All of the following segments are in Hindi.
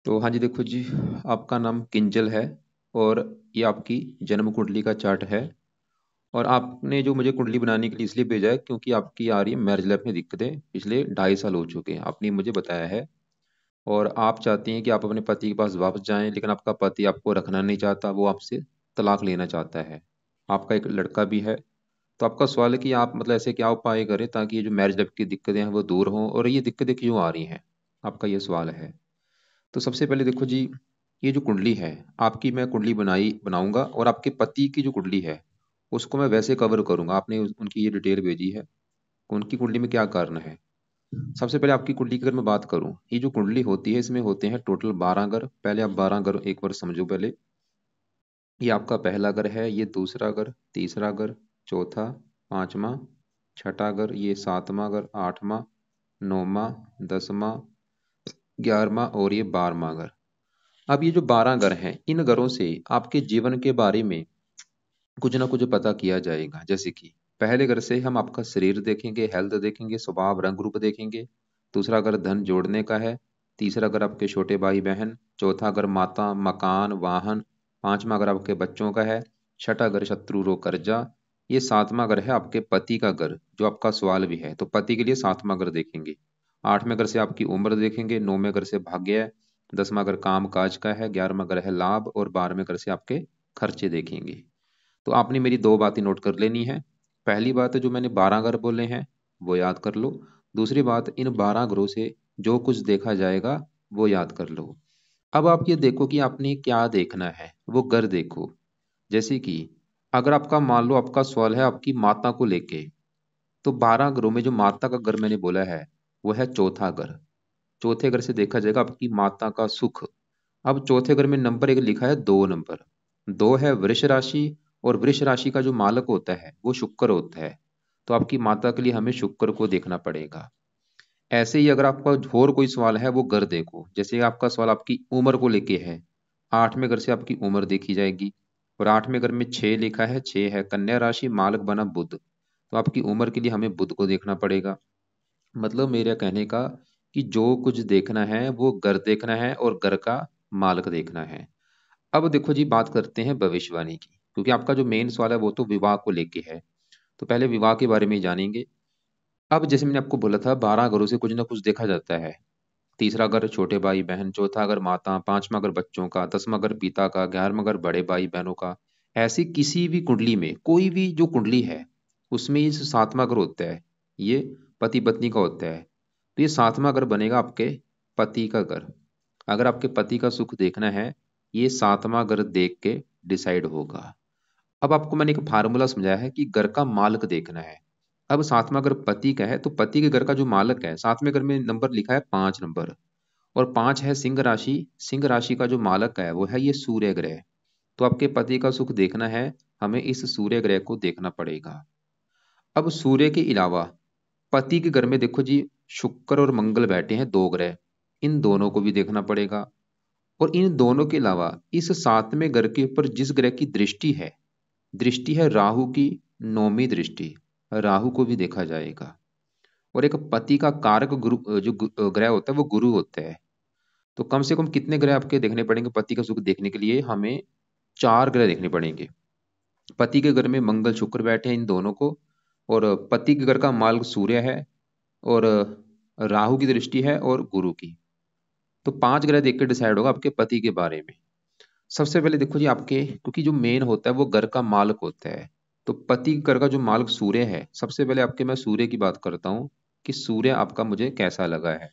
तो हाँ जी, देखो जी, आपका नाम किंजल है और ये आपकी जन्म कुंडली का चार्ट है। और आपने जो मुझे कुंडली बनाने के लिए इसलिए भेजा है क्योंकि आपकी आ रही है मैरिज लाइफ में दिक्कतें पिछले 2.5 साल हो चुके हैं, आपने मुझे बताया है। और आप चाहती हैं कि आप अपने पति के पास वापस जाएं, लेकिन आपका पति आपको रखना नहीं चाहता, वो आपसे तलाक लेना चाहता है। आपका एक लड़का भी है। तो आपका सवाल है कि आप मतलब ऐसे क्या उपाय करें ताकि ये जो मैरिज लाइफ की दिक्कतें हैं वो दूर हों, और ये दिक्कतें क्यों आ रही हैं, आपका ये सवाल है। तो सबसे पहले देखो जी, ये जो कुंडली है आपकी, मैं कुंडली बनाऊंगा और आपके पति की जो कुंडली है उसको मैं वैसे कवर करूंगा। आपने उनकी ये डिटेल भेजी है, उनकी कुंडली में क्या कारण है। सबसे पहले आपकी कुंडली की अगर मैं बात करूं, ये जो कुंडली होती है इसमें होते हैं टोटल 12 घर। पहले आप 12 घर एक बार समझो पहले। ये आपका पहला घर है, ये दूसरा घर, तीसरा घर, चौथा, पांचवा, छठा घर, ये सातवां घर, आठवां, नौवां, 10वां, 11वां और ये 12वां घर। अब ये जो 12 घर हैं, इन घरों से आपके जीवन के बारे में कुछ ना कुछ पता किया जाएगा। जैसे कि पहले घर से हम आपका शरीर देखेंगे, हेल्थ देखेंगे, स्वभाव रंग रूप देखेंगे। दूसरा घर धन जोड़ने का है। तीसरा घर आपके छोटे भाई बहन। चौथा घर माता, मकान, वाहन। पांचवा घर आपके बच्चों का है। छठा घर शत्रु रोग कर्जा। ये सातवां घर है आपके पति का घर, जो आपका सवाल भी है, तो पति के लिए सातवां घर देखेंगे। आठवें घर से आपकी उम्र देखेंगे। नौवें घर से भाग्य है। 10वां घर काम काज का है। 11वां घर है लाभ। और 12वें घर से आपके खर्चे देखेंगे। तो आपने मेरी दो बातें नोट कर लेनी है। पहली बात है, जो मैंने 12 घर बोले हैं वो याद कर लो। दूसरी बात, इन 12 घरों से जो कुछ देखा जाएगा वो याद कर लो। अब आप ये देखो कि आपने क्या देखना है, वो घर देखो। जैसे कि अगर आपका मान लो आपका सवाल है आपकी माता को लेके, तो 12 घरों में जो माता का घर मैंने बोला है वो है चौथा घर। चौथे घर से देखा जाएगा आपकी माता का सुख। अब चौथे घर में नंबर 1 लिखा है, 2 नंबर। 2 है वृष राशि। और वृष राशि का जो मालक होता है वो शुक्र होता है। तो आपकी माता के लिए हमें शुक्र को देखना पड़ेगा। ऐसे ही अगर आपका और कोई सवाल है वो घर देखो। जैसे आपका सवाल आपकी उम्र को लेके है, 8वें घर से आपकी उम्र देखी जाएगी। और 8वें घर में 6 लिखा है, 6 है कन्या राशि, मालक बना बुध। तो आपकी उम्र के लिए हमें बुध को देखना पड़ेगा। मतलब मेरे कहने का कि जो कुछ देखना है वो घर देखना है और घर का मालक देखना है। अब देखो जी, बात करते हैं भविष्यवाणी की, क्योंकि आपका जो मेन सवाल है वो तो विवाह को लेके है। तो पहले विवाह के बारे में ही जानेंगे। अब जैसे मैंने आपको बोला था, 12 घरों से कुछ ना कुछ देखा जाता है। तीसरा घर छोटे भाई बहन, चौथा घर माता, पांचवा घर बच्चों का, 10वां घर पिता का, 11वां घर बड़े भाई बहनों का। ऐसी किसी भी कुंडली में, कोई भी जो कुंडली है उसमें ये 7वां घर होता है, ये पति पत्नी का होता है। तो ये 7वां घर बनेगा आपके पति का घर। अगर आपके पति का सुख देखना है, ये 7वां घर देख के डिसाइड होगा। अब आपको मैंने एक फार्मूला समझाया है कि घर का मालक देखना है। अब 7वां घर पति का है, तो पति के घर का जो मालक है, 7वें घर में नंबर लिखा है 5 नंबर। और 5 है सिंह राशि। सिंह राशि का जो मालक है वो है ये सूर्य ग्रह। तो आपके पति का सुख देखना है, हमें इस सूर्य ग्रह को देखना पड़ेगा। अब सूर्य के अलावा पति के घर में देखो जी, शुक्र और मंगल बैठे हैं, 2 ग्रह। इन दोनों को भी देखना पड़ेगा। और इन दोनों के अलावा इस 7वें घर के ऊपर जिस ग्रह की दृष्टि है राहु की, 9वीं दृष्टि, राहु को भी देखा जाएगा। और एक पति का कारक गुरु, जो ग्रह होता है वो गुरु होता है। तो कम से कम कितने ग्रह आपके देखने पड़ेंगे पति का सुख देखने के लिए, हमें 4 ग्रह देखने पड़ेंगे। पति के घर में मंगल शुक्र बैठे हैं इन दोनों को। और पति के घर का मार्ग सूर्य है। और राहु की दृष्टि है और गुरु की। तो 5 ग्रह देख के डिसाइड होगा आपके पति के बारे में। सबसे पहले देखो जी, आपके क्योंकि जो मेन होता है वो घर का मालक होता है। तो पति के घर का जो मालक सूर्य है, सबसे पहले आपके मैं सूर्य की बात करता हूँ कि सूर्य आपका मुझे कैसा लगा है।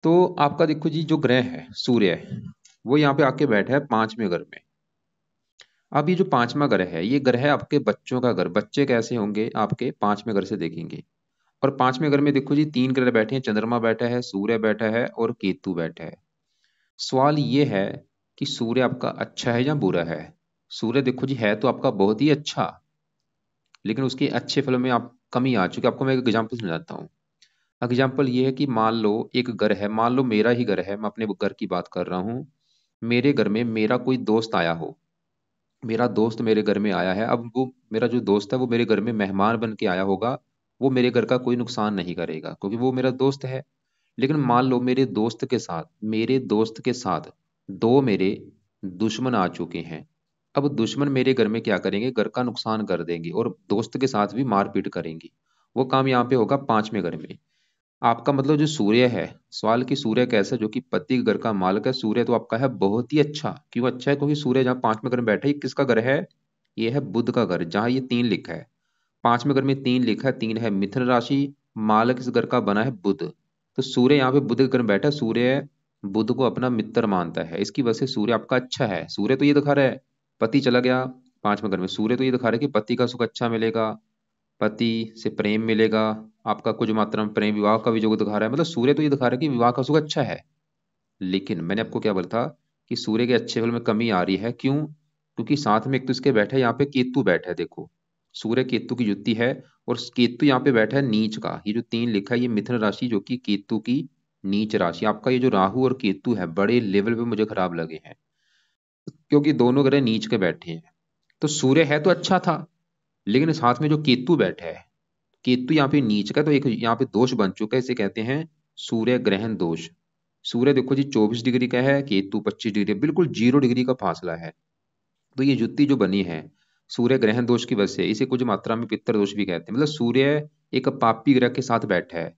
तो आपका देखो जी, जो ग्रह है सूर्य, वो यहाँ पे आके बैठा है 5वें घर में। अब ये जो 5वां घर है, ये घर है आपके बच्चों का घर। बच्चे कैसे होंगे आपके 5वें घर से देखेंगे। और 5वें घर में देखो जी, 3 ग्रह बैठे हैं, चंद्रमा बैठा है, सूर्य बैठा है और केतु बैठा है। सवाल ये है कि सूर्य आपका अच्छा है या बुरा है। सूर्य देखो जी है तो आपका बहुत ही अच्छा, लेकिन उसके अच्छे फलों में आप कमी आ चुकी है। आपको मैं एक एग्जाम्पल समझाता हूँ। एग्जाम्पल ये है कि मान लो एक घर है, मान लो मेरा ही घर है, मैं अपने घर की बात कर रहा हूँ। मेरे घर में मेरा कोई दोस्त आया हो, मेरा दोस्त मेरे घर में आया है। अब वो मेरा जो दोस्त है वो मेरे घर में मेहमान बन के आया होगा, वो मेरे घर का कोई नुकसान नहीं करेगा क्योंकि वो मेरा दोस्त है। लेकिन मान लो मेरे दोस्त के साथ दो मेरे दुश्मन आ चुके हैं। अब दुश्मन मेरे घर में क्या करेंगे, घर का नुकसान कर देंगे और दोस्त के साथ भी मारपीट करेंगे। वो काम यहाँ पे होगा पांचवें घर में। आपका मतलब जो सूर्य है, सवाल की सूर्य कैसा, जो कि पति के घर का मालिक है, सूर्य तो आपका है बहुत ही अच्छा। क्यों अच्छा है? क्योंकि सूर्य जहाँ पांचवें घर में बैठा है, ये किसका घर है? ये है बुध का घर, जहाँ ये तीन लिखा है। पांचवें घर में तीन लिखा है, तीन है मिथुन राशि, मालक इस घर का बना है बुध। तो सूर्य यहाँ पे बुध के घर में बैठा है। सूर्य बुध को अपना मित्र मानता है, इसकी वजह से सूर्य आपका अच्छा है। सूर्य तो ये दिखा रहा है, पति चला गया पांचवें घर में, सूर्य तो ये दिखा रहा है कि पति का सुख अच्छा मिलेगा, पति से प्रेम मिलेगा, आपका कुछ मात्रा में प्रेम विवाह का भी योग दिखा रहा है। मतलब सूर्य तो ये दिखा रहा है कि विवाह का सुख अच्छा है। लेकिन मैंने आपको क्या बोला था कि सूर्य के अच्छे फल में कमी आ रही है। क्यों? क्योंकि साथ में एक तो इसके बैठा है यहाँ पे केतु बैठा है, देखो सूर्य केतु की युति है। और केतु यहाँ पे बैठा है नीच का, ये जो तीन लिखा है ये मिथुन राशि जो कि केतु की नीच राशि। आपका ये जो राहु और केतु है बड़े लेवल पे मुझे खराब लगे हैं, क्योंकि दोनों ग्रह नीच के बैठे हैं। तो सूर्य है तो अच्छा था, लेकिन साथ में जो केतु बैठा है, केतु यहाँ पे नीच का, तो एक यहाँ पे दोष बन चुका है, इसे कहते हैं सूर्य ग्रहण दोष। सूर्य देखो जी 24 डिग्री का है, केतु 25 डिग्री, बिल्कुल 0 डिग्री का फासला है। तो ये युति जो बनी है सूर्य ग्रहण दोष की वजह से, इसे कुछ मात्रा में पितर दोष भी कहते हैं। मतलब सूर्य एक पापी ग्रह के साथ बैठा है।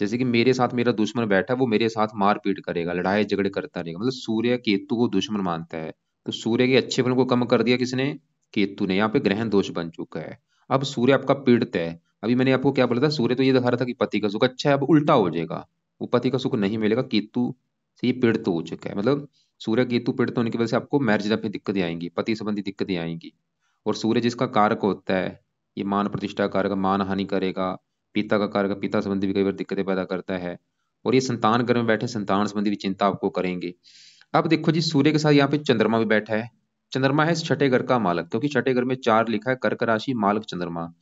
जैसे कि मेरे साथ मेरा दुश्मन बैठा है, वो मेरे साथ मारपीट करेगा, लड़ाई झगड़े करता रहेगा। मतलब सूर्य केतु को दुश्मन मानता है। तो सूर्य के अच्छे फल को कम कर दिया किसने? केतु ने। यहाँ पे ग्रहण दोष बन चुका है। अब सूर्य आपका पीड़ित है। अभी मैंने आपको क्या बोला था, सूर्य तो ये दिखा रहा था कि पति का सुख अच्छा है, अब उल्टा हो जाएगा, वो पति का सुख नहीं मिलेगा, केतु से ये पीड़ित हो चुका है। मतलब सूर्य केतु पीड़ित होने की वजह से आपको मैरिज लाइफ में दिक्कतें आएंगी, पति संबंधी दिक्कतें आएंगी। और सूर्य जिसका कारक होता है, ये मान प्रतिष्ठा कारक, मान हानि करेगा। पिता का कारक, पिता संबंधी भी कई बार दिक्कतें पैदा करता है। और ये संतान घर में बैठे, संतान संबंधी भी चिंता आपको करेंगे। अब देखो जी सूर्य के साथ यहाँ पे चंद्रमा भी बैठा है। चंद्रमा है छठे घर का मालक, क्योंकि छठे घर में चार लिखा है, कर्क राशि मालक चंद्रमा।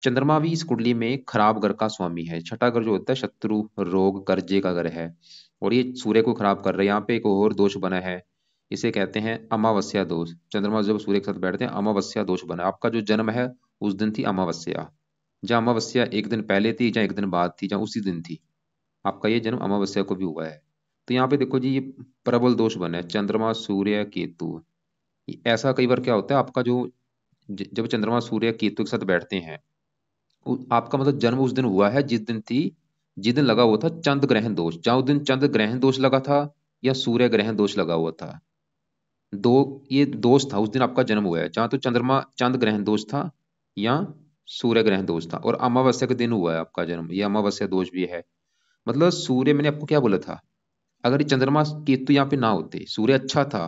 चंद्रमा भी इस कुंडली में खराब घर का स्वामी है। छठा घर जो होता है शत्रु रोग कर्जे का घर है, और ये सूर्य को खराब कर रहा है। यहाँ पे एक और दोष बना है, इसे कहते हैं अमावस्या दोष। चंद्रमा जब सूर्य के साथ बैठते हैं अमावस्या दोष बना। आपका जो जन्म है उस दिन थी अमावस्या, जहाँ अमावस्या एक दिन पहले थी, जहाँ एक दिन बाद थी, जहाँ उसी दिन थी, आपका ये जन्म अमावस्या को भी हुआ है। तो यहाँ पे देखो जी ये प्रबल दोष बना है, चंद्रमा सूर्य केतु। ऐसा कई बार क्या होता है, आपका जो जब चंद्रमा सूर्य केतु के साथ बैठते हैं, आपका मतलब जन्म उस दिन हुआ है जिस दिन लगा हुआ था चंद्र ग्रहण दोष, जहाँ उस दिन चंद्र ग्रहण दोष लगा था या सूर्य ग्रहण दोष लगा हुआ था। दो ये दोष था, उस दिन आपका जन्म हुआ है, जहाँ तो चंद्रमा चंद्र ग्रहण दोष था या सूर्य ग्रहण दोष था, और अमावस्या के दिन हुआ है आपका जन्म, ये अमावस्या दोष भी है। मतलब सूर्य, मैंने आपको क्या बोला था, अगर ये चंद्रमा केतु यहाँ पे ना होते, सूर्य अच्छा था,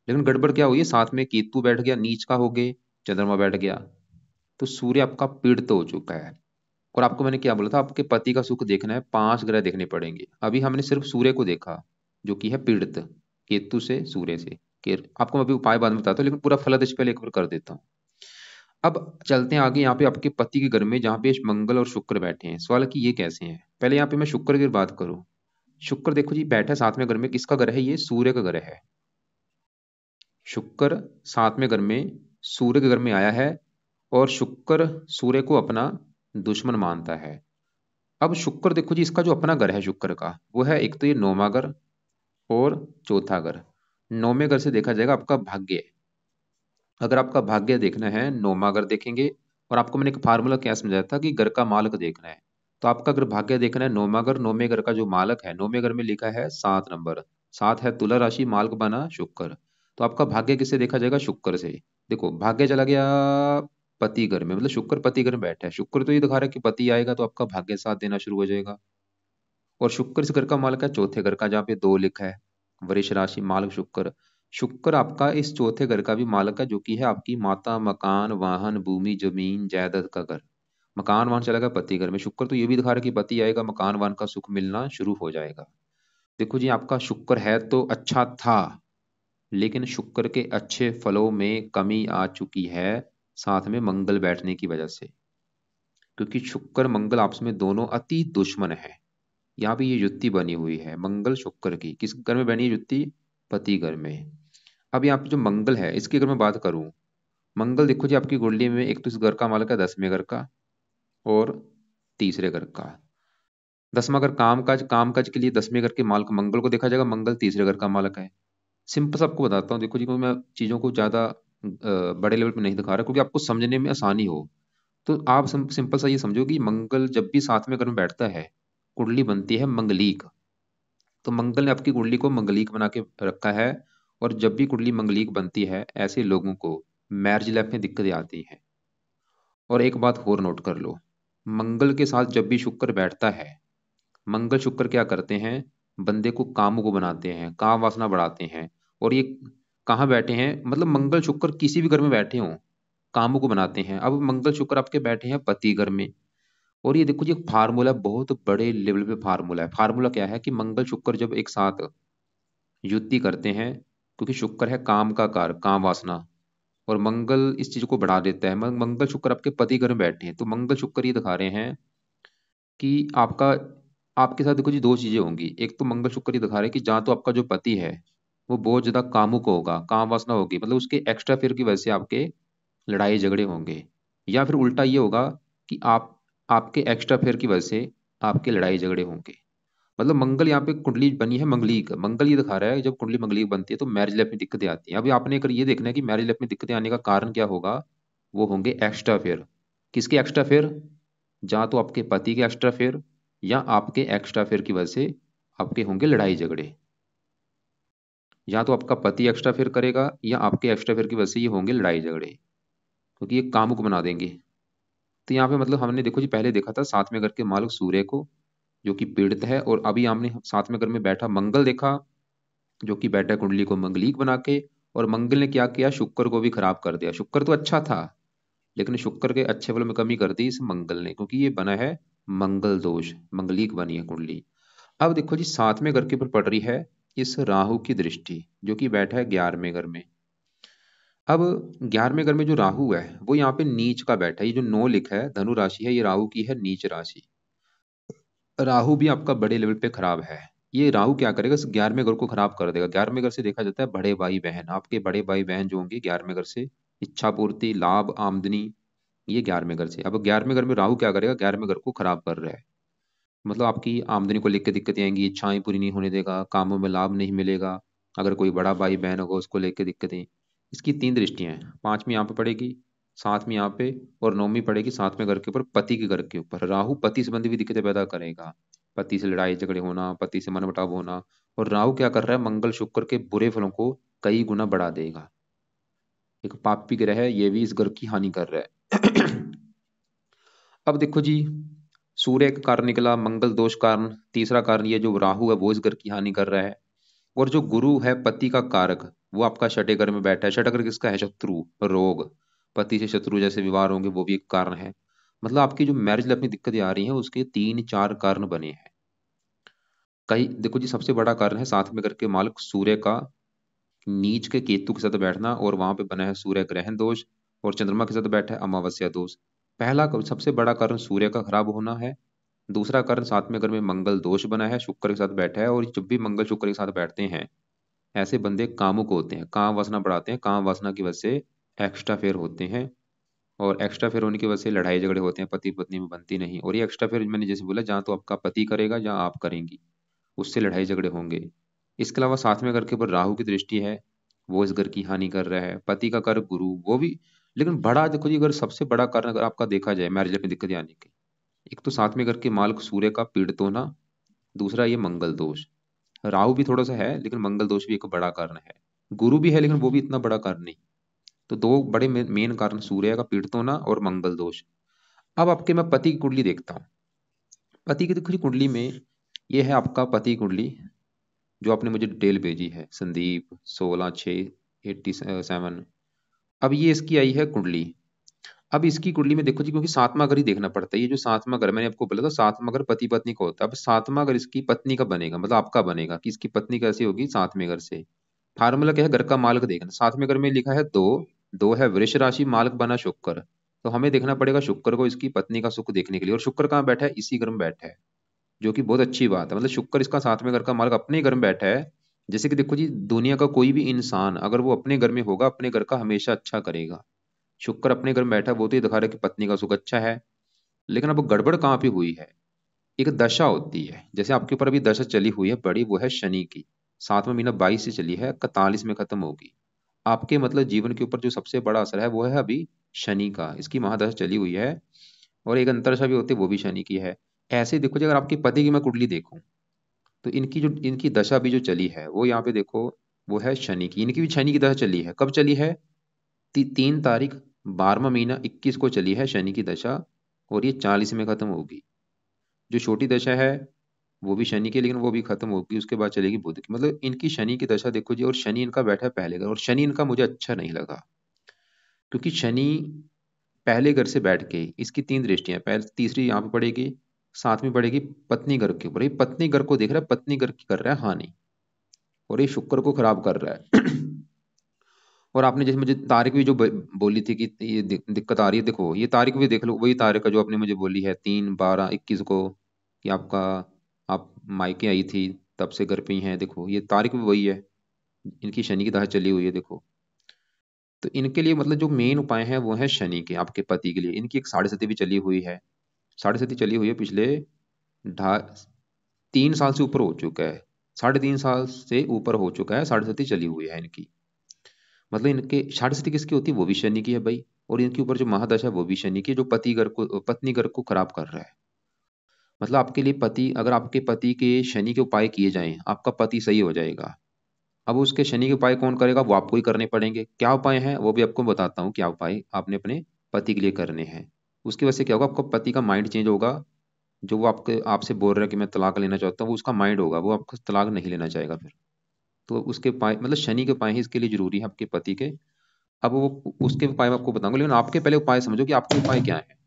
लेकिन गड़बड़ क्या हुई है, साथ में केतु बैठ गया, नीच का हो गए, चंद्रमा बैठ गया, तो सूर्य आपका पीड़ित हो चुका है। और आपको मैंने क्या बोला था, आपके पति का सुख देखना है, पांच ग्रह देखने पड़ेंगे। अभी हमने सिर्फ सूर्य को देखा जो कि है पीड़ित, केतु से सूर्य से। के आपको मैं अभी उपाय बाद में बताता हूँ, लेकिन पूरा फलादेश पहले एक बार कर देता हूँ। अब चलते हैं आगे, यहाँ पे आपके पति के घर में जहाँ पे मंगल और शुक्र बैठे हैं। सवाल है कि ये कैसे हैं। पहले यहाँ पे मैं शुक्र की बात करूँ। शुक्र देखो जी बैठा है सातवें घर में, किसका घर है, ये सूर्य का घर है। शुक्र सातवें घर में सूर्य के घर में आया है, और शुक्र सूर्य को अपना दुश्मन मानता है। अब शुक्र देखो जी, इसका जो अपना घर है शुक्र का, वो है एक तो ये नौवां घर और चौथा घर। नौवें घर से देखा जाएगा आपका भाग्य। अगर आपका भाग्य देखना है नौवां घर देखेंगे, और आपको मैंने एक फार्मूला क्या समझाया था कि घर का मालक देखना है। तो आपका अगर भाग्य देखना है नौवां घर, नौवें घर का जो मालक है, नौवें घर में लिखा है 7 नंबर, 7 है तुला राशि, मालक बना शुक्र। तो आपका भाग्य किससे देखा जाएगा, शुक्र से। देखो भाग्य चला गया पति घर में, मतलब शुक्र पति घर में बैठा है, शुक्र तो ये दिखा रहा है कि पति आएगा तो आपका भाग्य साथ देना शुरू हो जाएगा। और शुक्र इस घर का मालक है चौथे घर का, जहाँ पे दो लिखा है, वृष राशि मालक शुक्र। शुक्र आपका इस चौथे घर का भी मालक है, जो कि है आपकी माता, मकान, वाहन, भूमि, जमीन, जायदाद का घर। मकान वाहन चला गया पति घर में, शुक्र तो ये भी दिखा रहा है कि पति आएगा, मकान वाहन का सुख मिलना शुरू हो जाएगा। देखो जी आपका शुक्र है तो अच्छा था, लेकिन शुक्र के अच्छे फलों में कमी आ चुकी है, साथ में मंगल बैठने की वजह से। क्योंकि शुक्र मंगल आपस में दोनों अति दुश्मन है। यहाँ पे ये युति बनी हुई है मंगल शुक्र की, किस घर में बनी है युति, पति घर में। अब यहाँ पे जो मंगल है इसकी अगर मैं बात करूं, मंगल देखो जी आपकी कुंडली में एक तो इस घर का मालक है 10वें घर का और तीसरे घर का। 10वां घर कामकाज के लिए 10वें घर के मालिक मंगल को देखा जाएगा, मंगल तीसरे घर का मालिक है। सिंपल से आपको बताता हूँ, देखो जी, क्योंकि मैं चीज़ों को ज़्यादा बड़े लेवल पे नहीं दिखा रहा, क्योंकि आपको समझने में आसानी हो। तो आप सिंपल सा ये समझो कि मंगल जब भी 7वें घर में बैठता है, कुंडली बनती है मंगलीक। तो मंगल ने आपकी कुंडली को मंगलीक बना के रखा है। और जब भी कुंडली मंगलीक बनती है, ऐसे लोगों को मैरिज लाइफ में दिक्कतें आती हैं। और एक बात और नोट कर लो, मंगल के साथ जब भी शुक्र बैठता है, मंगल शुक्र क्या करते हैं, बंदे को काम को बनाते हैं, काम वासना बढ़ाते हैं। और ये कहाँ बैठे हैं, मतलब मंगल शुक्र किसी भी घर में बैठे हों, कामों को बनाते हैं। अब मंगल शुक्र आपके बैठे हैं पति घर में। और ये देखो जी, एक फार्मूला, बहुत बड़े लेवल पे फार्मूला है। फार्मूला क्या है कि मंगल शुक्र जब एक साथ युति करते हैं, क्योंकि शुक्र है काम का कार, काम वासना, और मंगल इस चीज को बढ़ा देता है। मंगल शुक्र आपके पति घर में बैठे हैं, तो मंगल शुक्र ये दिखा रहे हैं कि आपका, आपके साथ देखो जी दो चीजें होंगी। एक तो मंगल शुक्र ये दिखा रहे हैं कि जहाँ तो आपका जो पति है वो बहुत ज्यादा कामुक होगा, काम वासना होगी, मतलब उसके एक्स्ट्रा फेयर की वजह से आपके लड़ाई झगड़े होंगे। या फिर उल्टा ये होगा कि आप, आपके एक्स्ट्रा फेयर की वजह से आपके लड़ाई झगड़े होंगे। मतलब मंगल यहाँ पे कुंडली बनी है मंगलीक, मंगल ये दिखा रहा है जब कुंडली मंगलीक बनती है तो मैरिज लाइफ में दिक्कतें आती हैं। अभी आपने अगर ये देखना है कि मैरिज लाइफ में दिक्कतें आने का कारण क्या होगा, वो होंगे एक्स्ट्रा फेयर। किसके एक्स्ट्रा फेयर, जहाँ तो आपके पति के एक्स्ट्रा फेयर, या आपके एक्स्ट्रा फेयर की वजह से आपके होंगे लड़ाई झगड़े। या तो आपका पति एक्स्ट्रा फेयर करेगा, या आपके एक्स्ट्रा फेयर की वजह से ये होंगे लड़ाई झगड़े, क्योंकि ये कामुक बना देंगे। तो यहाँ पे मतलब हमने देखो जी पहले देखा था 7वें घर के मालिक सूर्य को, जो कि पीड़ित है। और अभी हमने 7वें घर में बैठा मंगल देखा, जो कि बैठा कुंडली को मंगलीक बना के। और मंगल ने क्या किया, शुक्र को भी खराब कर दिया। शुक्र तो अच्छा था, लेकिन शुक्र के अच्छे फल में कमी कर दी इस मंगल ने, क्योंकि ये बना है मंगल दोष, मंगलीक बनी है कुंडली। अब देखो जी 7वें घर के ऊपर पड़ रही है इस राहु की दृष्टि, जो कि बैठा है 11वें घर में। अब 11वें घर में जो राहु है वो यहाँ पे नीच का बैठा है। ये जो 9 लिखा है धनु राशि है, ये राहु की है नीच राशि। राहु भी आपका बड़े लेवल पे खराब है। ये राहु क्या करेगा, इस 11वें घर को खराब कर देगा। 11वें घर से देखा जाता है बड़े भाई बहन, आपके बड़े भाई बहन जो होंगे 11वें घर से, इच्छा पूर्ति, लाभ, आमदनी, ये 11वें घर से। अब 11वें घर में राहु क्या करेगा, 11वें घर को खराब कर रहा है। मतलब आपकी आमदनी को लेकर दिक्कतें आएंगी, इच्छाएं पूरी नहीं होने देगा, कामों में लाभ नहीं मिलेगा। अगर कोई बड़ा भाई बहन होगा उसको लेकर दिक्कतें। इसकी 3 दृष्टियां हैं, 5वीं यहाँ पे पड़ेगी, 7वीं यहाँ पे, और 9वीं पड़ेगी 7वें घर के ऊपर, पति के घर के ऊपर। राहु पति संबंधी भी दिक्कतें पैदा करेगा, पति से लड़ाई झगड़े होना, पति से मनमुटाव होना। और राहु क्या कर रहा है, मंगल शुक्र के बुरे फलों को कई गुना बढ़ा देगा। एक पापी ग्रह है, ये भी इस घर की हानि कर रहा है। अब देखो जी, सूर्य का कारण निकला, मंगल दोष कारण, तीसरा कारण ये जो राहु है वो इस घर की हानि कर रहा है। और जो गुरु है पति का कारक, वो आपका छठे घर में बैठा है। छठा घर किसका है, शत्रु, रोग, पति से शत्रु जैसे व्यवहार होंगे, वो भी एक कारण है। मतलब आपकी जो मैरिज लाइफ में दिक्कतें आ रही हैं उसके 3-4 कारण बने हैं। कई देखो जी, सबसे बड़ा कारण है 7वें घर के मालिक सूर्य का नीच के केतु के साथ बैठना, और वहां पे बना है सूर्य ग्रहण दोष, और चंद्रमा के साथ बैठा है अमावस्या दोष। पहला सबसे बड़ा कारण सूर्य का खराब होना है। दूसरा कारण 7वें घर में मंगल दोष बना है, शुक्र के साथ बैठा है। और जब भी मंगल शुक्र के साथ बैठते हैं, ऐसे बंदे कामुक होते हैं, काम वासना बढ़ाते हैं, काम वासना की वजह से एक्स्ट्रा फेयर होते हैं। और एक्स्ट्रा फेयर होने की वजह से लड़ाई झगड़े होते हैं, पति पत्नी में बनती नहीं। और ये एक्स्ट्रा फेयर मैंने जैसे बोला, जहाँ तो आपका पति करेगा जहाँ आप करेंगी, उससे लड़ाई झगड़े होंगे। इसके अलावा 7वें घर के ऊपर राहु की दृष्टि है, वो इस घर की हानि कर रहा है। पति का कर गुरु, वो भी। लेकिन बड़ा देखो जी, अगर सबसे बड़ा कारण अगर आपका देखा जाए मैरिज लाइफ में दिक्कत आने की, एक तो 7वें घर के मालिक सूर्य का पीड़ित होना, दूसरा ये मंगल दोष। राहु भी थोड़ा सा है, लेकिन मंगल दोष भी एक बड़ा कारण है। गुरु भी है, लेकिन वो भी इतना बड़ा कारण नहीं। तो दो बड़े मेन कारण, सूर्य का पीड़ित होना और मंगल दोष। अब आपके मैं पति की कुंडली देखता हूँ। पति की देखो जी कुंडली में, ये है आपका पति की कुंडली, जो आपने मुझे डिटेल भेजी है, संदीप 16/6/87। अब ये इसकी आई है कुंडली। अब इसकी कुंडली में देखो जी, क्योंकि 7वां घर ही देखना पड़ता है। ये जो 7वां घर मैंने आपको बोला था, 7वां घर पति पत्नी का होता है। अब 7वां घर इसकी पत्नी का बनेगा, मतलब आपका बनेगा कि इसकी पत्नी कैसी होगी 7वें घर से। फार्मूला क्या है, घर का मालिक देखना। 7वें घर में लिखा है दो, दो है वृष राशि, मालिक बना शुक्र। तो हमें देखना पड़ेगा शुक्र को, इसकी पत्नी का सुख देखने के लिए। और शुक्र कहाँ बैठा है, इसी घर में बैठा है, जो कि बहुत अच्छी बात है। मतलब शुक्र इसका 7वें घर का मालिक अपने ही घर में बैठा है। जैसे कि देखो जी, दुनिया का कोई भी इंसान अगर वो अपने घर में होगा, अपने घर का हमेशा अच्छा करेगा। शुक्र अपने घर में बैठा है, वो तो ये दिखा रहा है कि पत्नी का सुख अच्छा है। लेकिन अब गड़बड़ कहाँ पे हुई है, एक दशा होती है, जैसे आपके ऊपर अभी दशा चली हुई है बड़ी, वो है शनि की, 7वां महीना 22 से चली है, 41 में खत्म होगी। आपके मतलब जीवन के ऊपर जो सबसे बड़ा असर है वो है अभी शनि का, इसकी महादशा चली हुई है। और एक अंतरदशा भी होती है, वो भी शनि की है। ऐसे ही देखो जी, अगर आपके पति की मैं कुंडली देखूं, तो इनकी दशा भी जो चली है वो यहाँ पे देखो, वो है शनि की। इनकी भी शनि की दशा चली है, कब चली है? 3 तारीख 12वां महीना 21 को चली है शनि की दशा, और ये 40 में खत्म होगी। जो छोटी दशा है वो भी शनि की, लेकिन वो भी खत्म होगी, उसके बाद चलेगी बुध की। मतलब इनकी शनि की दशा देखो जी, और शनि इनका बैठा है पहले घर, और शनि इनका मुझे अच्छा नहीं लगा, क्योंकि शनि पहले घर से बैठ के, इसकी 3 दृष्टियां, पहले तीसरी यहाँ पे पड़ेगी, 7वीं पड़ेगी पत्नी घर के ऊपर। ये पत्नी घर को देख रहा है, पत्नी घर की कर रहा है हानि, और ये शुक्र को खराब कर रहा है। और आपने जैसे मुझे तारीख भी जो बोली थी कि ये दिक्कत आ रही है, देखो ये तारीख भी देख लो, वही तारीख है जो आपने मुझे बोली है, 3/12/21 को, कि आपका, आप मायके आई थी, तब से घर पे ही हैं। देखो ये तारीख भी वही है, इनकी शनि की दशा चली हुई है देखो। तो इनके लिए मतलब जो मेन उपाय है वो है शनि के, आपके पति के लिए। इनकी एक साढ़े सती भी चली हुई है, साढ़े सती चली हुई है पिछले ढा 3 साल से ऊपर हो चुका है, 3.5 साल से ऊपर हो चुका है, साढ़े सती चली हुई है इनकी। मतलब इनके साढ़े सती किसकी होती है? वो भी शनि की है भाई। और इनके ऊपर जो महादशा है वो भी शनि की है, जो पत्नी घर को खराब कर रहा है। मतलब आपके लिए पति, अगर आपके पति के शनि के उपाय किए जाएं, आपका पति सही हो जाएगा। अब उसके शनि के उपाय कौन करेगा? वो आपको ही करने पड़ेंगे। क्या उपाय हैं वो भी आपको बताता हूँ, क्या उपाय आपने अपने पति के लिए करने हैं। उसकी वजह से क्या होगा? आपका पति का माइंड चेंज होगा। जो वो आपसे बोल रहा है कि मैं तलाक लेना चाहता हूँ, वो उसका माइंड होगा, वो आपको तलाक नहीं लेना चाहेगा फिर। तो उसके उपाय, मतलब शनि के उपाय ही इसके लिए जरूरी है आपके पति के। अब वो उसके उपाय मैं आपको बताऊंगा, लेकिन आपके पहले उपाय समझो कि आपके उपाय क्या है।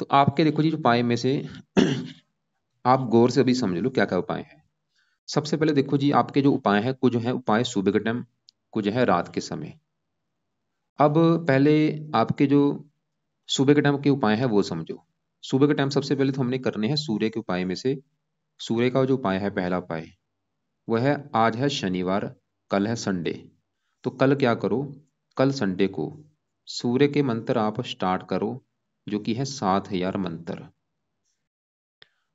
तो आपके देखो जी, उपाय में से आप गौर से अभी समझ लो क्या क्या उपाय है। सबसे पहले देखो जी, आपके जो उपाय है, कुछ है उपाय सुबह के टाइम, कुछ है रात के समय। अब पहले आपके जो सुबह के टाइम के उपाय है वो समझो। सुबह के टाइम सबसे पहले तो हमने करने हैं सूर्य के उपाय में से। सूर्य का जो उपाय है, पहला उपाय वह है, आज है शनिवार, कल है संडे। तो कल क्या करो? कल संडे को सूर्य के मंत्र आप स्टार्ट करो, जो कि है 7,000 मंत्र।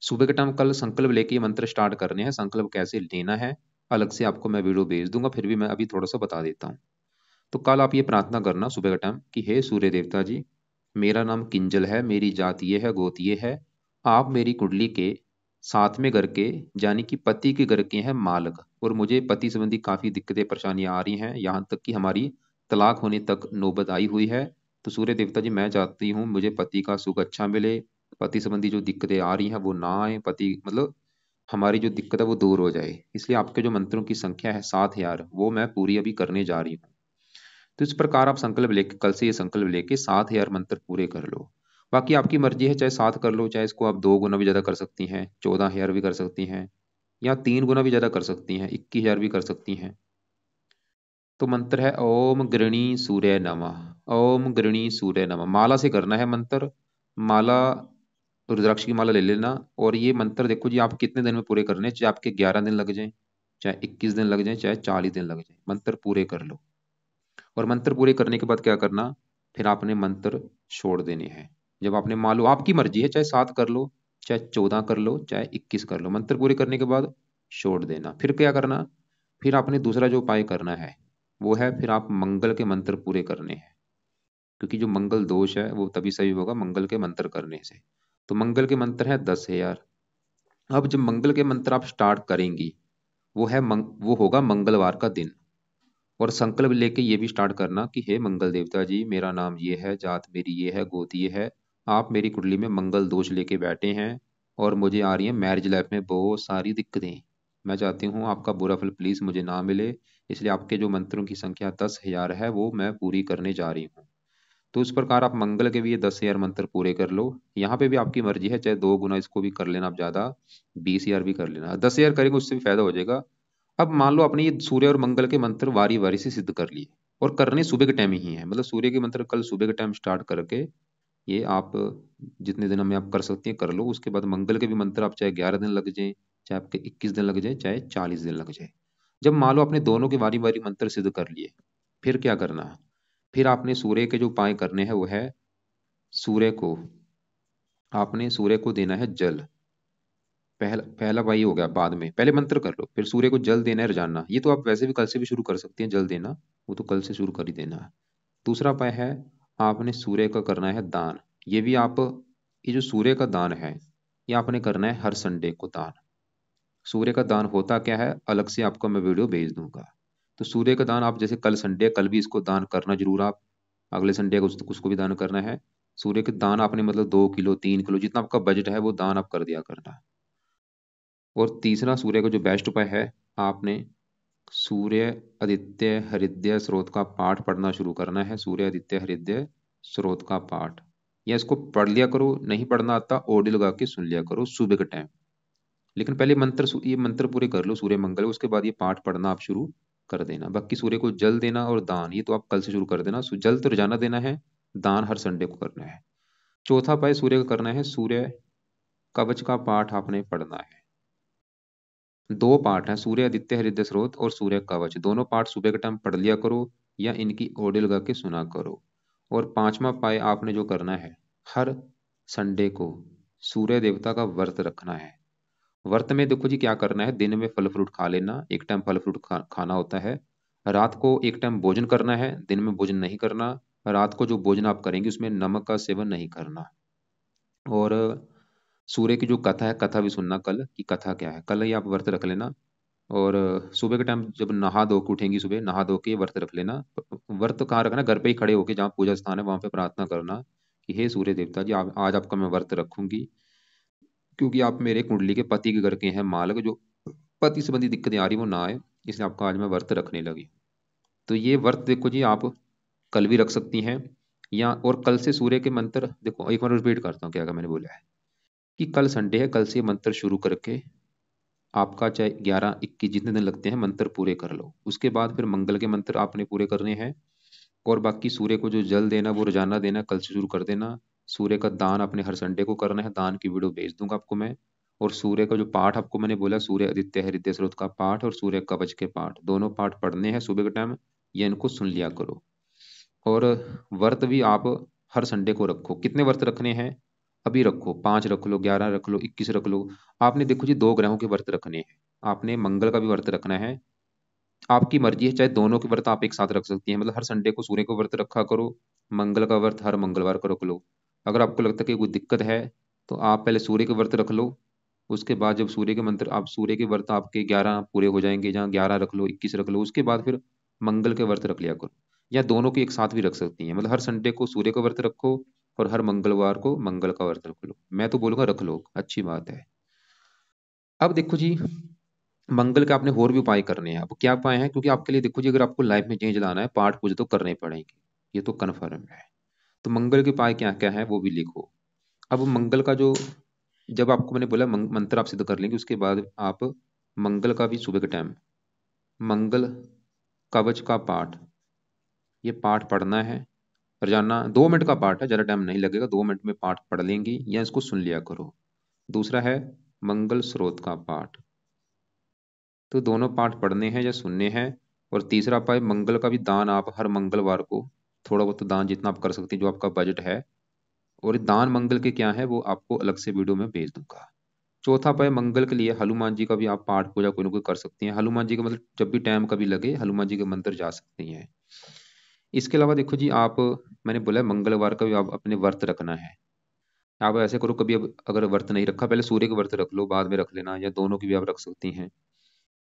सुबह के टाइम कल संकल्प लेके ये मंत्र स्टार्ट करने हैं। संकल्प कैसे लेना है अलग से आपको मैं वीडियो भेज दूंगा, फिर भी मैं अभी थोड़ा सा बता देता हूँ। तो कल आप ये प्रार्थना करना सुबह के टाइम कि हे सूर्य देवता जी, मेरा नाम किंजल है, मेरी जात ये है, गोत ये है। आप मेरी कुंडली के 7वें घर के, यानी कि पति के घर के हैं मालक, और मुझे पति संबंधी काफी दिक्कतें परेशानियां आ रही हैं, यहाँ तक कि हमारी तलाक होने तक नौबत आई हुई है। तो सूर्य देवता जी, मैं चाहती हूँ मुझे पति का सुख अच्छा मिले, पति संबंधी जो दिक्कतें आ रही हैं वो ना आए, पति मतलब हमारी जो दिक्कत है वो दूर हो जाए। इसलिए आपके जो मंत्रों की संख्या है 7,000, वो मैं पूरी अभी करने जा रही हूँ। तो इस प्रकार आप संकल्प लेके, कल से ये संकल्प लेके 7,000 मंत्र पूरे कर लो। बाकी आपकी मर्जी है, चाहे 7 कर लो, चाहे इसको आप 2 गुना भी ज्यादा कर सकती हैं, 14,000 भी कर सकती हैं, या 3 गुना भी ज्यादा कर सकती हैं, 21,000 भी कर सकती हैं। तो मंत्र है ओम गृणी सूर्य नमः, ओम गृणी सूर्य नमः। माला से करना है मंत्र, माला रुद्राक्ष की माला ले लेना। और ये मंत्र देखो जी, आप कितने दिन में पूरे करने हैं, चाहे आपके 11 दिन लग जाए, चाहे 21 दिन लग जाए, चाहे 40 दिन लग जाए, मंत्र पूरे कर लो। और मंत्र पूरे करने के बाद क्या करना? फिर आपने मंत्र छोड़ देने हैं। जब आपने, मान लो आपकी मर्जी है, चाहे 7 कर लो, चाहे 14 कर लो, चाहे 21 कर लो, मंत्र पूरे करने के बाद छोड़ देना। फिर क्या करना? फिर आपने दूसरा जो उपाय करना है वो है, फिर आप मंगल के मंत्र पूरे करने हैं, क्योंकि जो मंगल दोष है वो तभी सही होगा मंगल के मंत्र करने से। तो मंगल के मंत्र है 10,000। अब जब मंगल के मंत्र आप स्टार्ट करेंगी, वो है वो होगा मंगलवार का दिन। और संकल्प लेके ये भी स्टार्ट करना कि हे मंगल देवता जी, मेरा नाम ये है, जात मेरी ये है, गोत ये है, आप मेरी कुंडली में मंगल दोष लेके बैठे हैं, और मुझे आ रही है मैरिज लाइफ में बहुत सारी दिक्कतें। मैं चाहती हूँ आपका बुरा फल प्लीज मुझे ना मिले, इसलिए आपके जो मंत्रों की संख्या 10,000 है वो मैं पूरी करने जा रही हूँ। तो इस प्रकार आप मंगल के भी ये 10,000 मंत्र पूरे कर लो। यहाँ पे भी आपकी मर्जी है, चाहे 2 गुना इसको भी कर लेना, आप ज्यादा 20,000 भी कर लेना, 10,000 करेंगे उससे भी फायदा हो जाएगा। अब मान लो आपने ये सूर्य और मंगल के मंत्र वारी वारी से सिद्ध कर लिए, और करने सुबह के टाइम ही है, मतलब सूर्य के मंत्र कल सुबह के टाइम स्टार्ट करके ये आप जितने दिनों में आप कर सकते हैं कर लो। उसके बाद मंगल के भी मंत्र आप चाहे 11 दिन लग जाए, चाहे आपके 21 दिन लग जाए, चाहे 40 दिन लग जाए। जब मान लो आपने दोनों के वारी वारी मंत्र सिद्ध कर लिए, फिर क्या करना? फिर आपने सूर्य के जो उपाय करने हैं वो है, सूर्य को, आपने सूर्य को देना है जल। पहला पाई हो गया, बाद में पहले मंत्र कर लो। फिर सूर्य को जल देना है रजाना, ये तो आप वैसे भी कल से भी शुरू कर सकते हैं, जल देना वो तो कल से शुरू कर ही देना है। दूसरा पाय है, आपने सूर्य का करना है दान। ये भी आप, ये जो सूर्य का दान है ये आपने करना है हर संडे को दान। सूर्य का दान होता क्या है, अलग से आपको मैं वीडियो भेज दूंगा। तो सूर्य का दान आप जैसे कल संडे, कल भी इसको दान करना जरूर आप, अगले संडे को उसको भी दान करना है। सूर्य के दान आपने मतलब 2 किलो 3 किलो जितना आपका बजट है वो दान आप कर दिया करना। और तीसरा सूर्य का जो बेस्ट उपाय है, आपने सूर्य आदित्य हृदय स्रोत का पाठ पढ़ना शुरू करना है। सूर्य आदित्य हृदय स्रोत का पाठ, या इसको पढ़ लिया करो, नहीं पढ़ना आता ऑडियो लगा के सुन लिया करो सुबह के टाइम। लेकिन पहले ये मंत्र पूरे कर लो सूर्य मंगल, उसके बाद ये पाठ पढ़ना आप शुरू कर देना। बाकी सूर्य को जल देना और दान ये तो आप कल से शुरू कर देना। जल तो रोजाना देना है, दान हर संडे को करना है। चौथा पाय सूर्य का करना है, सूर्य कवच का पाठ आपने पढ़ना है। दो पाठ हैं, सूर्य आदित्य हृदय स्रोत और सूर्य कवच, दोनों पाठ सुबह के टाइम पढ़ लिया करो या इनकी ऑडियो लगा के सुना करो। और पांचवा पाय आपने जो करना है, हर संडे को सूर्य देवता का व्रत रखना है। व्रत में देखो जी क्या करना है, दिन में फल फ्रूट खा लेना, एक टाइम फल फ्रूट खाना होता है। रात को एक टाइम भोजन करना है, दिन में भोजन नहीं करना। रात को जो भोजन आप करेंगे उसमें नमक का सेवन नहीं करना। और सूर्य की जो कथा है, कथा भी सुनना कल की कथा क्या है, कल ही आप व्रत रख लेना। और सुबह के टाइम जब नहा धो के उठेंगी, सुबह नहा धो के व्रत रख लेना। व्रत कहाँ रखना, घर पे ही खड़े होके जहाँ पूजा स्थान है वहां पे प्रार्थना करना कि हे सूर्य देवता जी, आज आपका मैं व्रत रखूंगी, क्योंकि आप मेरे कुंडली के पति के घर के हैं मालक, जो पति संबंधी दिक्कतें आ रही वो ना आए, इसलिए आपका आज मैं व्रत रखने लगी। तो ये व्रत देखो जी आप कल भी रख सकती हैं, या और कल से सूर्य के मंत्र देखो, एक बार रिपीट करता हूँ क्या क्या मैंने बोला है, कि कल संडे है, कल से ये मंत्र शुरू करके आपका चाहे 11 21 जितने दिन लगते हैं मंत्र पूरे कर लो। उसके बाद फिर मंगल के मंत्र आपने पूरे करने हैं। और बाकी सूर्य को जो जल देना वो रोजाना देना, कल से शुरू कर देना। सूर्य का दान अपने हर संडे को करना है, दान की वीडियो भेज दूंगा आपको मैं। और सूर्य का जो पाठ आपको मैंने बोला, सूर्य आदित्य हृदय स्रोत का पाठ और सूर्य कवच के पाठ, दोनों पाठ पढ़ने हैं सुबह के टाइम, या इनको सुन लिया करो। और व्रत भी आप हर संडे को रखो। कितने व्रत रखने हैं, अभी रखो, 5 रख लो, 11 रख लो, 21 रख लो। आपने देखो जी 2 ग्रहों के व्रत रखने हैं, आपने मंगल का भी व्रत रखना है। आपकी मर्जी है, चाहे दोनों के व्रत आप एक साथ रख सकती हैं, मतलब हर संडे को सूर्य को व्रत रखा करो, मंगल का व्रत हर मंगलवार को रख लो। अगर आपको लगता है कि कोई दिक्कत है तो आप पहले सूर्य के व्रत रख लो। उसके बाद जब सूर्य के मंत्र, आप सूर्य के व्रत आपके 11 पूरे हो जाएंगे, जहाँ 11 रख लो 21 रख लो, उसके बाद फिर मंगल के व्रत रख लिया करो। या दोनों के एक साथ भी रख सकती हैं, मतलब हर संडे को सूर्य का व्रत रखो और हर मंगलवार को मंगल का व्रत रख लो। मैं तो बोलूंगा रख लो, अच्छी बात है। अब देखो जी, मंगल के आपने और भी उपाय करने हैं। अब क्या उपाय हैं, क्योंकि आपके लिए देखो जी, अगर आपको लाइफ में चेंज लाना है, पाठ पूजा तो करने पड़ेंगे, ये तो कन्फर्म है। तो मंगल के उपाय क्या क्या है वो भी लिखो। अब मंगल का जो, जब आपको मैंने बोला मंत्र आप सिद्ध कर लेंगे, उसके बाद आप मंगल का भी सुबह के टाइम मंगल कवच का पाठ, ये पाठ पढ़ना है रोजाना। 2 मिनट का पाठ है, ज़्यादा टाइम नहीं लगेगा, 2 मिनट में पाठ पढ़ लेंगी, या इसको सुन लिया करो। दूसरा है मंगल स्रोत का पाठ, तो दोनों पाठ पढ़ने हैं या सुनने हैं। और तीसरा उपाय, मंगल का भी दान आप हर मंगलवार को थोड़ा बहुत दान जितना आप कर सकते हैं, जो आपका बजट है। और दान मंगल के क्या है वो आपको अलग से वीडियो में भेज दूंगा। चौथा उपाय, मंगल के लिए हनुमान जी का भी आप पाठ पूजा कोई ना कोई कर सकती हैं। हनुमान जी का मतलब जब भी टाइम कभी लगे हनुमान जी के मंदिर जा सकती हैं। इसके अलावा देखो जी आप, मैंने बोला है मंगलवार का भी आप अपने व्रत रखना है। आप ऐसे करो, कभी अब अगर व्रत नहीं रखा, पहले सूर्य के व्रत रख लो, बाद में रख लेना, या दोनों की भी आप रख सकती हैं।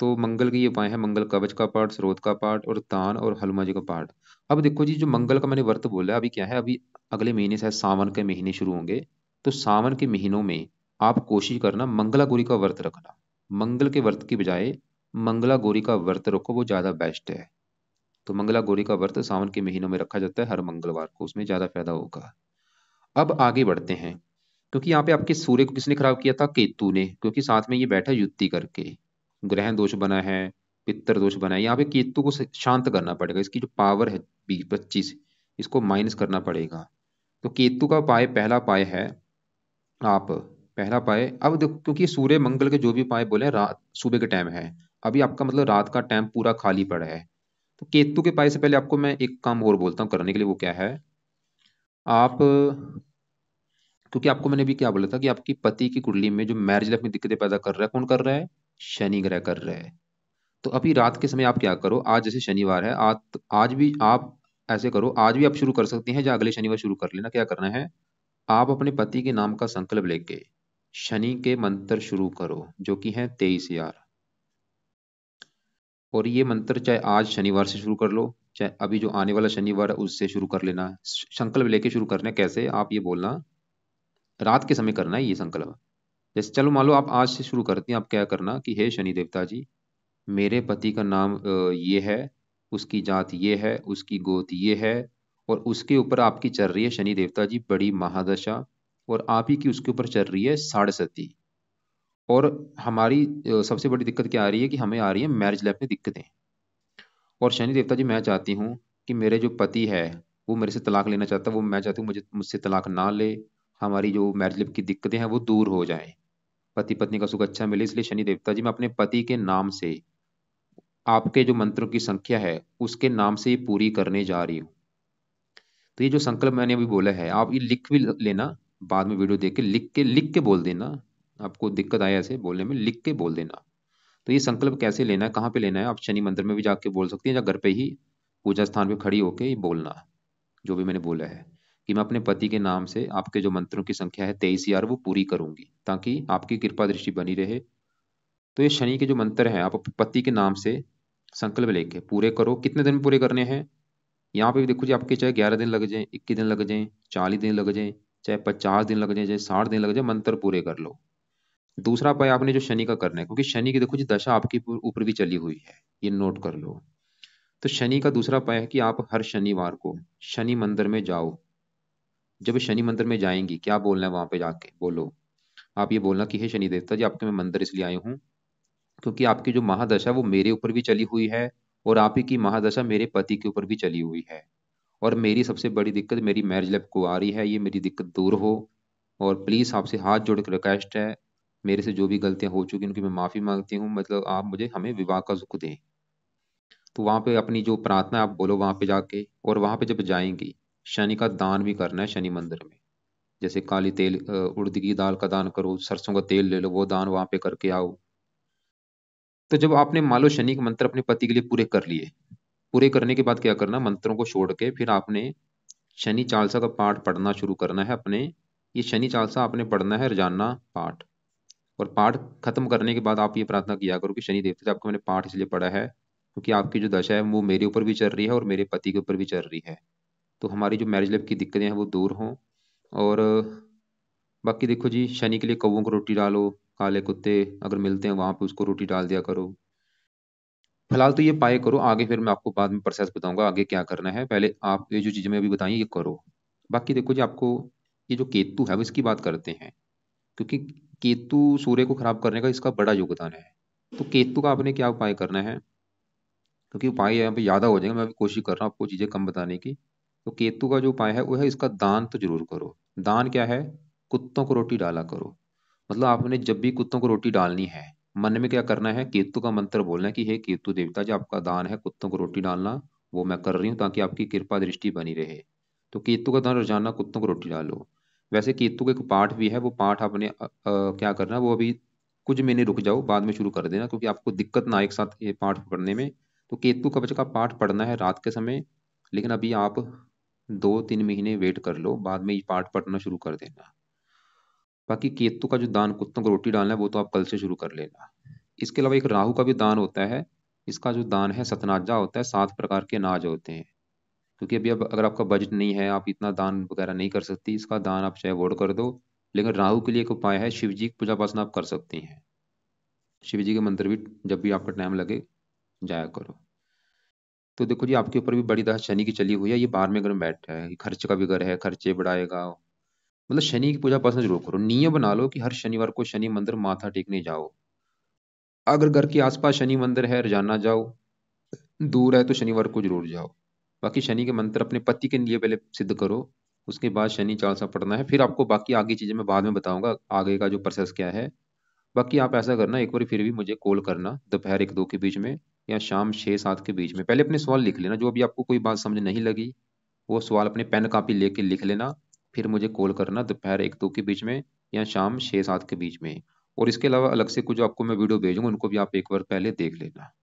तो मंगल के ये उपाय है, मंगल कवच का पाठ, स्रोत का पाठ और दान और हनुमान जी का पाठ। अब देखो जी, जो मंगल का मैंने व्रत बोला अभी क्या है, अभी अगले महीने से सावन के महीने शुरू होंगे। तो सावन के महीनों में आप कोशिश करना मंगला गौरी का व्रत रखना। मंगल के व्रत की बजाय मंगला गौरी का व्रत रखो, वो ज्यादा बेस्ट है। तो मंगला गौरी का व्रत सावन के महीनों में रखा जाता है हर मंगलवार को, उसमें ज्यादा फायदा होगा। अब आगे बढ़ते हैं, क्योंकि यहाँ पे आपके सूर्य को किसने खराब किया था, केतु ने, क्योंकि साथ में ये बैठा युति करके, ग्रहण दोष बना है, पितर दोष बना है। यहाँ पे केतु को शांत करना पड़ेगा, इसकी जो पावर है 20 25, इसको माइनस करना पड़ेगा। तो केतु का उपाय, पहला उपाय है आप, पहला उपाय, अब देखो क्योंकि सूर्य मंगल के जो भी उपाय बोले रात सुबह के टाइम है, अभी आपका मतलब रात का टाइम पूरा खाली पड़ा है। तो केतु के उपाय से पहले आपको मैं एक काम और बोलता हूँ करने के लिए, वो क्या है, आप क्योंकि आपको मैंने भी क्या बोला था कि आपकी पति की कुंडली में जो मैरिज लाइफ में दिक्कतें पैदा कर रहा है, कौन कर रहा है? शनि ग्रह कर रहा है। तो अभी रात के समय आप क्या करो, आज जैसे शनिवार है, आज भी आप ऐसे करो, आज भी आप शुरू कर सकती हैं या अगले शनिवार शुरू कर लेना। क्या करना है, आप अपने पति के नाम का संकल्प लेके शनि के मंत्र शुरू करो, जो कि है 23 यार। और ये मंत्र चाहे आज शनिवार से शुरू कर लो, चाहे अभी जो आने वाला शनिवार है उससे शुरू कर लेना। संकल्प लेके शुरू करना है। कैसे, आप ये बोलना, रात के समय करना है ये संकल्प। जैसे चलो मान लो आप आज से शुरू करती हैं, आप क्या करना कि हे शनि देवता जी, मेरे पति का नाम ये है, उसकी जात ये है, उसकी गोत ये है, और उसके ऊपर आपकी चल रही है शनि देवता जी बड़ी महादशा, और आप ही की उसके ऊपर चल रही है साढ़े सती। और हमारी सबसे बड़ी दिक्कत क्या आ रही है कि हमें आ रही है मैरिज लाइफ में दिक्कतें। और शनि देवता जी मैं चाहती हूँ कि मेरे जो पति है वो मेरे से तलाक लेना चाहता है, वो मैं चाहती हूँ मुझे मुझसे तलाक ना ले, हमारी जो मैरिज लाइफ की दिक्कतें हैं वो दूर हो जाएं, पति पत्नी का सुख अच्छा मिले। इसलिए शनि देवता जी मैं अपने पति के नाम से आपके जो मंत्रों की संख्या है उसके नाम से ये पूरी करने जा रही हूँ। तो ये जो संकल्प मैंने अभी बोला है आप ये लिख भी लेना, बाद में वीडियो देख के लिख के बोल देना। आपको दिक्कत आए ऐसे बोलने में, लिख के बोल देना। तो ये संकल्प कैसे लेना है, कहाँ पे लेना है, आप शनि मंदिर में भी जाके बोल सकती हैं या घर पे ही पूजा स्थान पे खड़ी होके ही बोलना। जो भी मैंने बोला है कि मैं अपने पति के नाम से आपके जो मंत्रों की संख्या है 23 यार वो पूरी करूंगी, ताकि आपकी कृपा दृष्टि बनी रहे। तो ये शनि के जो मंत्र हैं आप अपने पति के नाम से संकल्प लेके पूरे करो। कितने दिन पूरे करने हैं, यहाँ पे भी देखो जी, आपके चाहे 11 दिन लग जाए, 21 दिन लग जाए, 40 दिन लग जाए, चाहे 50 दिन लग जाए, चाहे 60 दिन लग जाए, मंत्र पूरे कर लो। दूसरा उपाय आपने जो शनि का करना है, क्योंकि शनि की देखो जी दशा आपके ऊपर भी चली हुई है, ये नोट कर लो। तो शनि का दूसरा उपाय है कि आप हर शनिवार को शनि मंदिर में जाओ। जब शनि मंदिर में जाएंगी, क्या बोलना है वहां पे जाके बोलो, आप ये बोलना कि हे शनि देवता जी, आपके मैं मंदिर इसलिए आई हूँ क्योंकि आपकी जो महादशा वो मेरे ऊपर भी चली हुई है, और आप ही की महादशा मेरे पति के ऊपर भी चली हुई है। और मेरी सबसे बड़ी दिक्कत मेरी मैरिज लाइफ को आ रही है, ये मेरी दिक्कत दूर हो। और प्लीज़ आपसे हाथ जोड़ के रिक्वेस्ट है, मेरे से जो भी गलतियां हो चुकी हैं उनकी मैं माफ़ी मांगती हूँ, मतलब आप मुझे हमें विवाह का सुख दें। तो वहाँ पे अपनी जो प्रार्थना है आप बोलो वहाँ पे जाके। और वहाँ पे जब जाएंगी, शनि का दान भी करना है शनि मंदिर में। जैसे काली तेल उड़द की दाल का दान करो, सरसों का तेल ले लो, वो दान वहाँ पे करके आओ। तो जब आपने मान लो शनि के मंत्र अपने पति के लिए पूरे कर लिए, पूरे करने के बाद क्या करना, मंत्रों को छोड़ के फिर आपने शनि चालीसा का पाठ पढ़ना शुरू करना है अपने। ये शनि चालीसा आपने पढ़ना है रोजाना पाठ। और पाठ खत्म करने के बाद आप ये प्रार्थना किया करो कि शनि देवता से आपको मैंने पाठ इसलिए पढ़ा है क्योंकि आपकी जो दशा है वो मेरे ऊपर भी चल रही है और मेरे पति के ऊपर भी चल रही है। तो हमारी जो मैरिज लाइफ की दिक्कतें हैं वो दूर हों। और बाकी देखो जी, शनि के लिए कौवों को रोटी डालो, काले कुत्ते अगर मिलते हैं वहां पे उसको रोटी डाल दिया करो। फिलहाल तो ये पाए करो, आगे फिर मैं आपको बाद में प्रोसेस बताऊंगा आगे क्या करना है। पहले आप ये जो चीजें मैं अभी बताई ये करो। बाकी देखो जी, आपको ये जो केतु है वो इसकी बात करते हैं, क्योंकि केतु सूर्य को खराब करने का इसका बड़ा योगदान है। तो केतु का आपने क्या उपाय करना है, क्योंकि उपाय यहाँ पे ज्यादा हो जाएगा, मैं अभी कोशिश कर रहा हूँ आपको चीजें कम बताने की। तो केतु का जो उपाय है वो है इसका दान तो जरूर करो। दान क्या है, कुत्तों को रोटी डाला करो। मतलब आपने जब भी कुत्तों को रोटी डालनी है, मन में क्या करना है, केतु का मंत्र बोलना है कि हे केतु देवता जी, आपका दान है कुत्तों को रोटी डालना, वो मैं कर रही हूँ ताकि आपकी कृपा दृष्टि बनी रहे। तो केतु का दान रोजाना कुत्तों को रोटी डालो। वैसे केतु का एक पाठ भी है, वो पाठ आपने क्या करना है, वो अभी कुछ महीने रुक जाओ, बाद में शुरू कर देना, क्योंकि आपको दिक्कत ना एक साथ ये पाठ पढ़ने में। तो केतु कवच का पाठ पढ़ना है रात के समय, लेकिन अभी आप 2-3 महीने वेट कर लो, बाद में ये पाठ पढ़ना शुरू कर देना। बाकी केतु का जो दान कुत्तों को रोटी डालना है वो तो आप कल से शुरू कर लेना। इसके अलावा एक राहु का भी दान होता है। इसका जो दान है सतनाजा होता है, 7 प्रकार के अनाज होते हैं। क्योंकि अभी अब अगर आपका बजट नहीं है, आप इतना दान वगैरह नहीं कर सकती, इसका दान आप चाहे अवॉइड कर दो। लेकिन राहु के लिए एक उपाय है, शिव जी की पूजा उपासना आप कर सकती हैं। शिव जी के मंदिर भी जब भी आपका टाइम लगे जाया करो। तो देखो जी, आपके ऊपर भी बड़ी दशा शनि की चली हुई है, ये 12वें घर में बैठा है, खर्च का भी घर है, खर्चे बढ़ाएगा। मतलब शनि की पूजा उपासना जरूर करो, नियम बना लो कि हर शनिवार को शनि मंदिर माथा टेकने जाओ। अगर घर के आसपास शनि मंदिर है रोजाना जाओ, दूर है तो शनिवार को जरूर जाओ। बाकी शनि के मंत्र अपने पति के लिए पहले सिद्ध करो, उसके बाद शनि चालीसा पढ़ना है। फिर आपको बाकी आगे चीजें मैं बाद में बताऊंगा, आगे का जो प्रोसेस क्या है। बाकी आप ऐसा करना, एक बार फिर भी मुझे कॉल करना दोपहर 1-2 के बीच में या शाम 6-7 के बीच में। पहले अपने सवाल लिख लेना, जो अभी आपको कोई बात समझ नहीं लगी वो सवाल अपने पेन कॉपी लेके लिख लेना। फिर मुझे कॉल करना दोपहर 1-2 के बीच में या शाम 6-7 के बीच में। और इसके अलावा अलग से कुछ आपको मैं वीडियो भेजूंगा, उनको भी आप एक बार पहले देख लेना।